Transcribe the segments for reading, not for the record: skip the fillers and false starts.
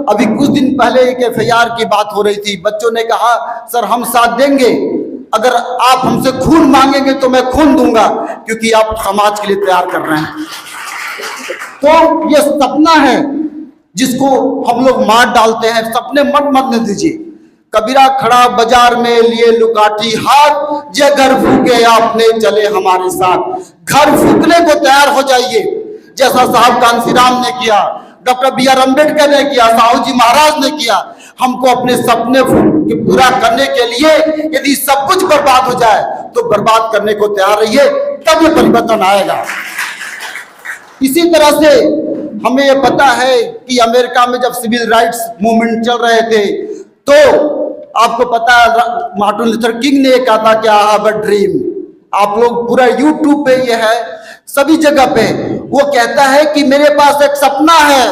अभी कुछ दिन पहले एक FIR की बात हो रही थी। बच्चों ने कहा सर हम साथ देंगे, अगर आप हमसे खून मांगेंगे तो मैं खून दूंगा, क्योंकि आप समाज के लिए तैयार कर रहे हैं। तो ये सपना है जिसको हम लोग मार डालते हैं। सपने मत न दीजिए। कबीरा खड़ा बाजार में लिए लुकाठी हाथ, जे घर फूके आपने चले हमारे साथ। घर फूकने को तैयार हो जाइए, जैसा साहब कांसीराम ने किया, डॉक्टर BR अम्बेडकर ने किया, साहू जी महाराज ने किया। हमको अपने सपने पूरा करने के लिए यदि सब कुछ बर्बाद हो जाए तो बर्बाद करने को तैयार रहिए, तब ये परिवर्तन आएगा। इसी तरह से हमें ये पता है कि अमेरिका में जब सिविल राइट्स मूवमेंट चल रहे थे तो आपको पता है मार्टिन लूथर किंग ने कहा था कि आई हैव अ ड्रीम। आप लोग पूरा YouTube पे ये है, सभी जगह पे वो कहता है कि मेरे पास एक सपना है।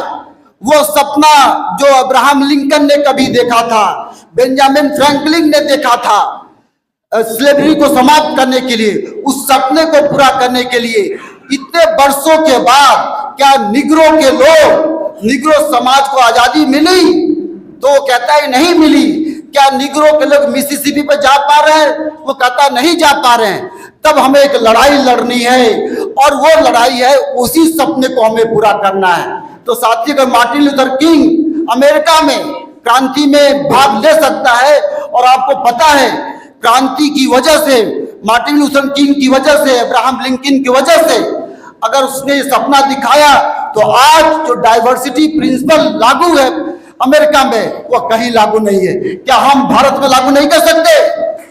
वो सपना जो अब्राहम लिंकन ने कभी देखा था, बेंजामिन फ्रैंकलिन ने देखा था, स्लेवरी को समाप्त करने के लिए, उस सपने को पूरा करने के लिए इतने वर्षों के बाद क्या निग्रो के लोग, निग्रो समाज को आजादी मिली? तो वो कहता है नहीं मिली। क्या निग्रो के लोग मिसिसिपी पे जा पा रहे हैं? वो कहता नहीं जा पा रहे हैं। तब हमें एक लड़ाई लड़नी है और वो लड़ाई है उसी सपने को हमें पूरा करना है। तो साथियों, अगर मार्टिन लूथर किंग अमेरिका में क्रांति में भाग ले सकता है, और आपको पता है क्रांति की वजह से, मार्टिन लूथर किंग की वजह से, अब्राहम लिंकन की वजह से अगर उसने सपना दिखाया, तो आज जो डाइवर्सिटी प्रिंसिपल लागू है अमेरिका में वो कहीं लागू नहीं है। क्या हम भारत में लागू नहीं कर सकते?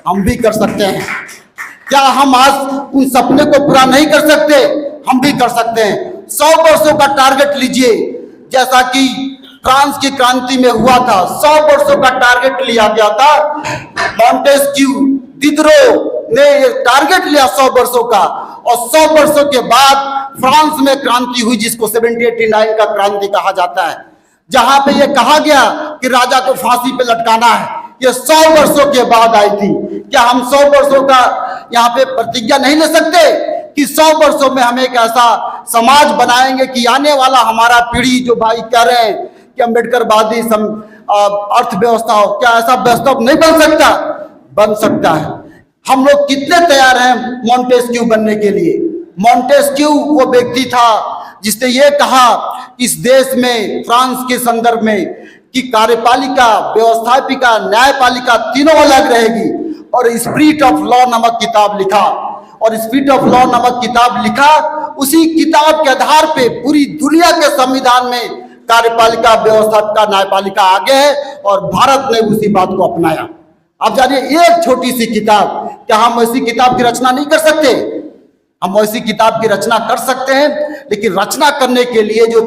हम भी कर सकते हैं। क्या हम आज उन सपने को पूरा नहीं कर सकते? हम भी कर सकते हैं। 100 वर्षों का टारगेट लीजिए, जैसा कि फ्रांस की क्रांति में हुआ था। 100 वर्षों का टारगेट लिया गया था। मॉन्टेस्क्यू, दिदरो ने टारगेट लिया 100 वर्षों का, और 100 वर्षों के बाद फ्रांस में क्रांति हुई, जिसको 1789 का क्रांति कहा जाता है, जहां पे ये कहा गया कि राजा को फांसी पे लटकाना है। ये 100 वर्षों के बाद आई थी। क्या हम 100 वर्षों का यहाँ पे प्रतिज्ञा नहीं ले सकते कि 100 वर्षों में हम एक ऐसा समाज बनाएंगे कि आने वाला हमारा पीढ़ी, जो भाई कह रहे हैं कि अम्बेडकरवादी अर्थव्यवस्था हो, क्या ऐसा व्यवस्था नहीं बन सकता? बन सकता है। हम लोग कितने तैयार हैं मॉन्टेस्क्यू बनने के लिए? मॉन्टेस्क्यू वो व्यक्ति था जिसने ये कहा इस देश में, फ्रांस के संदर्भ में, कि कार्यपालिका, व्यवस्थापिका, न्यायपालिका तीनों अलग रहेगी, और स्पिरिट ऑफ लॉ नामक किताब लिखा। और स्पिरिट ऑफ लॉ नामक किताब लिखा, उसी किताब के आधार पे पूरी दुनिया के संविधान में कार्यपालिका, व्यवस्थापिका, न्यायपालिका आगे है, और भारत ने उसी बात को अपनाया। आप जानिए, एक छोटी सी किताब, क्या हम ऐसी किताब की रचना नहीं कर सकते? हम ऐसी किताब की रचना कर सकते हैं, लेकिन रचना करने के लिए जो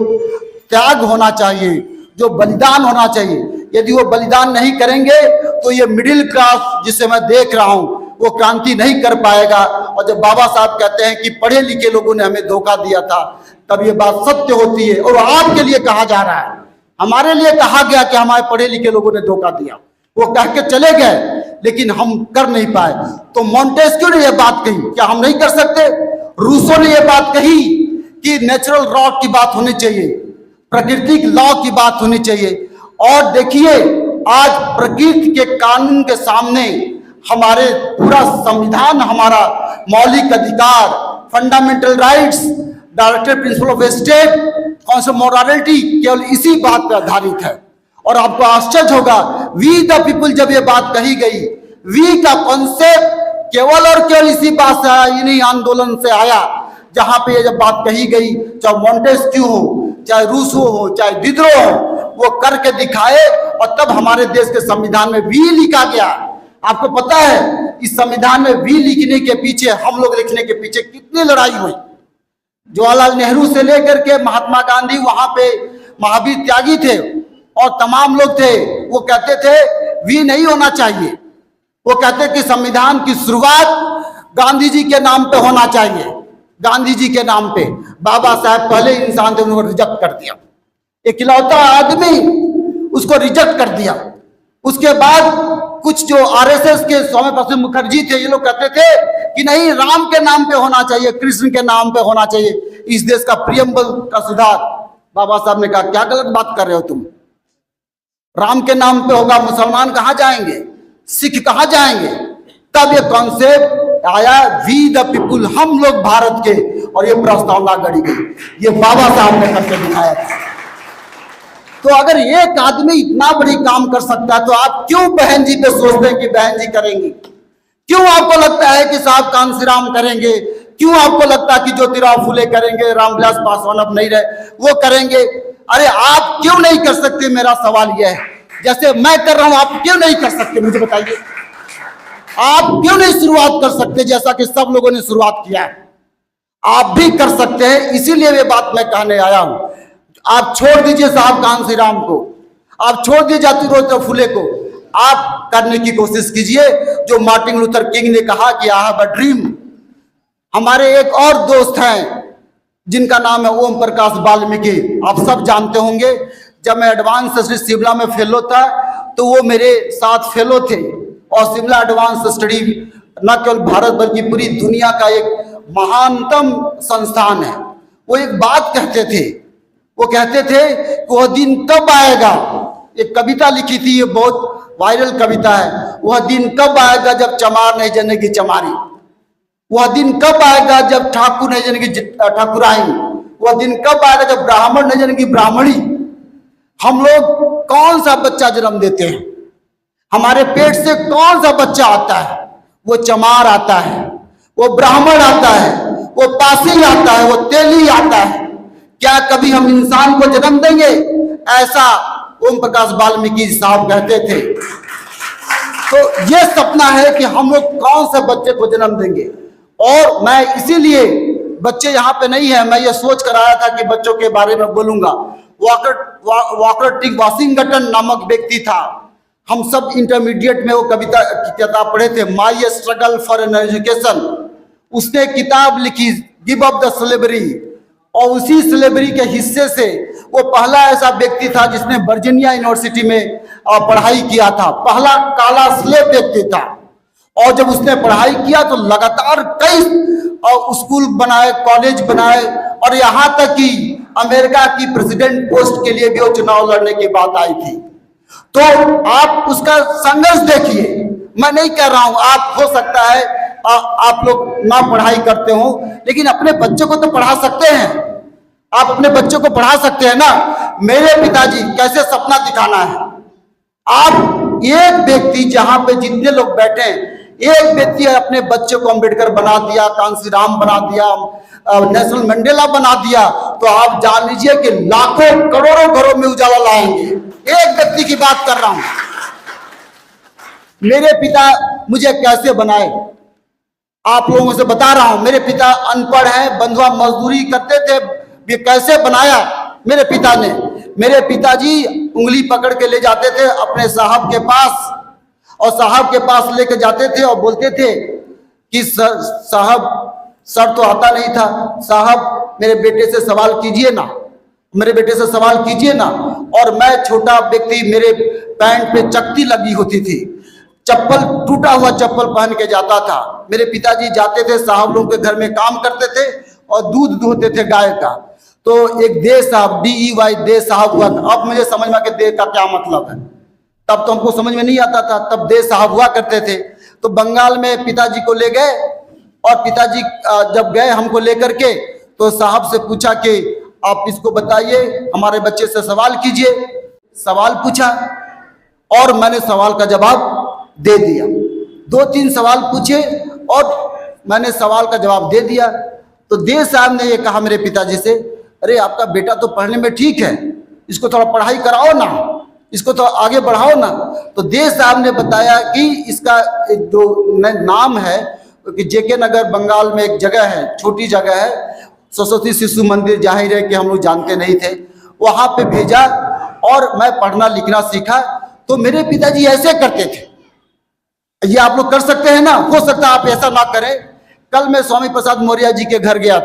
त्याग होना चाहिए, जो बलिदान होना चाहिए, यदि वो बलिदान नहीं करेंगे तो ये मिडिल क्लास जिसे मैं देख रहा हूं वो क्रांति नहीं कर पाएगा। और जब बाबा साहब कहते हैं कि पढ़े लिखे लोगों ने हमें धोखा दिया था, तब ये बात सत्य होती है। और आपके लिए कहा जा रहा है, हमारे लिए कहा गया कि हमारे पढ़े लिखे लोगों ने धोखा दिया, वो कह के चले गए, लेकिन हम कर नहीं पाए। तो मॉन्टेस्क्यू ने यह बात कही, क्या हम नहीं कर सकते? रूसो ने यह बात कही कि नेचुरल लॉ की बात होनी चाहिए, प्राकृतिक लॉ की बात होनी चाहिए। और देखिए, आज प्रकृति के कानून के सामने हमारे पूरा संविधान, हमारा मौलिक अधिकार, fundamental rights, directive principle of state, concept of morality, केवल इसी बात पर आधारित है। और आपको आश्चर्य होगा, वी द पीपुल जब ये बात कही गई, वी का कॉन्सेप्ट केवल और केवल इसी बात से आया, इन्हीं आंदोलन से आया, जहां पे ये जब बात कही गई, चाहे मॉन्टेस्क्यू हो, चाहे रूसो हो, चाहे दिदरो हो, वो करके दिखाए, और तब हमारे देश के संविधान में वी लिखा गया। आपको पता है इस संविधान में वी लिखने के पीछे, हम लोग लिखने के पीछे कितनी लड़ाई हुई। जवाहरलाल नेहरू से लेकर के महात्मा गांधी, वहां पे महावीर त्यागी थे और तमाम लोग थे। वो कहते थे वी नहीं होना चाहिए, वो कहते कि संविधान की शुरुआत गांधी जी के नाम पे होना चाहिए, गांधी जी के नाम पे। बाबा साहब पहले इंसान थे, उन्होंने रिजेक्ट कर दिया, इकलौता आदमी, उसको रिजेक्ट कर दिया। उसके बाद कुछ जो आरएसएस के स्वामी प्रसाद मुखर्जी थे, ये लोग कहते थे कि नहीं, राम के नाम पे होना चाहिए, कृष्ण के नाम पे होना चाहिए, इस देश का प्रियम्बल का सुधार। बाबा साहब ने कहा क्या गलत बात कर रहे हो तुम, राम के नाम पे होगा, मुसलमान कहाँ जाएंगे, सिख कहाँ जाएंगे। तब ये कॉन्सेप्ट आया, वी द पीपुल, हम लोग भारत के, और ये प्रस्तावना गढ़ी गई। ये बाबा साहब ने करके दिखाया था। तो अगर एक आदमी इतना बड़ी काम कर सकता है तो आप क्यों बहन जी पे सोचते हैं कि बहन जी करेंगी? क्यों आपको लगता है कि साहब कांसीराम करेंगे? क्यों आपको लगता है कि ज्योतिराव फुले करेंगे, रामविलास पासवान अब नहीं रहे वो करेंगे? अरे आप क्यों नहीं कर सकते? मेरा सवाल यह है, जैसे मैं कर रहा हूं आप क्यों नहीं कर सकते? मुझे बताइए, आप क्यों नहीं शुरुआत कर सकते जैसा कि सब लोगों ने शुरुआत किया है? आप भी कर सकते हैं, इसीलिए ये बात मैं कहने आया हूं। आप छोड़ दीजिए साहब कांसीराम को, आप छोड़ दीजिए ज्योतिराव फुले को, आप करने की कोशिश कीजिए जो मार्टिन लूथर किंग ने कहा कि आई हैव अ ड्रीम। हमारे एक और दोस्त हैं जिनका नाम है ओम प्रकाश वाल्मीकि, आप सब जानते होंगे। जब मैं एडवांस स्टडी शिमला में फेलो था तो वो मेरे साथ फेलो थे, और शिमला एडवांस स्टडी न केवल भारत बल्कि पूरी दुनिया का एक महानतम संस्थान है। वो एक बात कहते थे, वो कहते थे कि वह दिन कब आएगा, एक कविता लिखी थी, ये बहुत वायरल कविता है, वह दिन कब आएगा जब चमार नहीं जनेगी चमारी, वह दिन कब आएगा जब ठाकुर नहीं जनेगी ठाकुराई, वह दिन कब आएगा जब ब्राह्मण नहीं जनेगी ब्राह्मणी। हम लोग कौन सा बच्चा जन्म देते हैं? हमारे पेट से कौन सा बच्चा आता है? वो चमार आता है, वो ब्राह्मण आता है, वो पासी आता है, वो तेली आता है। क्या कभी हम इंसान को जन्म देंगे? ऐसा ओम प्रकाश वाल्मीकि साहब कहते थे। तो ये सपना है कि हम लोग कौन से बच्चे को जन्म देंगे। और मैं इसीलिए, बच्चे यहाँ पे नहीं है, मैं ये सोच कर आया था कि बच्चों के बारे में बोलूंगा। वॉकर टी वाशिंगटन नामक व्यक्ति था, हम सब इंटरमीडिएट में वो कविता की किताब पढ़े थे, माई स्ट्रगल फॉर एन एजुकेशन। उसने किताब लिखी गिव अप द स्लेवरी, और उसी स्लेवरी के हिस्से से वो पहला ऐसा व्यक्ति था जिसने वर्जीनिया यूनिवर्सिटी में पढ़ाई किया था, पहला काला स्लेव व्यक्ति था। और जब उसने पढ़ाई किया तो लगातार कई स्कूल बनाए, कॉलेज बनाए, और यहाँ तक कि अमेरिका की प्रेसिडेंट पोस्ट के लिए भी वो चुनाव लड़ने की बात आई थी। तो आप उसका संघर्ष देखिए। मैं नहीं कह रहा हूं, आप हो सकता है आप लोग ना पढ़ाई करते हो, लेकिन अपने बच्चों को तो पढ़ा सकते हैं। आप अपने बच्चों को पढ़ा सकते हैं ना। मेरे पिताजी कैसे सपना दिखाना है। आप एक व्यक्ति, जहां पे जितने लोग बैठे हैं, एक व्यक्ति अपने बच्चे को अम्बेडकर बना दिया, कांसीराम बना दिया, नेल्सन मंडेला बना दिया, तो आप जान लीजिए कि लाखों करोड़ों घरों में उजाला लाएंगे। एक व्यक्ति की बात कर रहा हूं। मेरे पिता मुझे कैसे बनाए, आप लोगों से बता रहा हूं। मेरे पिता अनपढ़ हैं, बंधुआ मजदूरी करते थे, ये कैसे बनाया मेरे पिता ने। मेरे पिताजी उंगली पकड़ के ले जाते थे अपने साहब के पास, और साहब के पास लेके जाते थे और बोलते थे कि साहब, सर तो आता नहीं था, साहब मेरे बेटे से सवाल कीजिए ना, मेरे बेटे से सवाल कीजिए ना। और मैं छोटा व्यक्ति, मेरे पैंट पे चकती लगी होती थी, चप्पल, टूटा हुआ चप्पल पहन के जाता था। मेरे पिताजी जाते थे, साहब लोगों के घर में काम करते थे और दूध दुहते थे गाय का। तो एक दे साहब, DEY दे साहब हुआ था। अब मुझे समझ में कि दे का क्या मतलब है, तब तो हमको समझ में नहीं आता था। तब दे साहब हुआ करते थे। तो बंगाल में पिताजी को ले गए, और पिताजी जब गए हमको लेकर के, तो साहब से पूछा कि आप इसको बताइए, हमारे बच्चे से सवाल कीजिए। सवाल पूछा और मैंने सवाल का जवाब दे दिया। 2-3 सवाल पूछे और मैंने सवाल का जवाब दे दिया। तो दे साहब ने ये कहा मेरे पिताजी से, अरे आपका बेटा तो पढ़ने में ठीक है, इसको थोड़ा पढ़ाई कराओ ना, इसको तो आगे बढ़ाओ ना। तो दे साहब ने बताया कि इसका जो नाम है कि JK नगर बंगाल में एक जगह है, छोटी जगह है, सरस्वती शिशु मंदिर, जाहिर है कि हम लोग जानते नहीं थे, वहां पे भेजा और मैं पढ़ना लिखना सीखा। तो मेरे पिताजी ऐसे करते थे। ये आप लोग कर सकते हैं ना, हो सकता है आप ऐसा ना करें। कल मैं स्वामी प्रसाद मौर्य जी के घर गया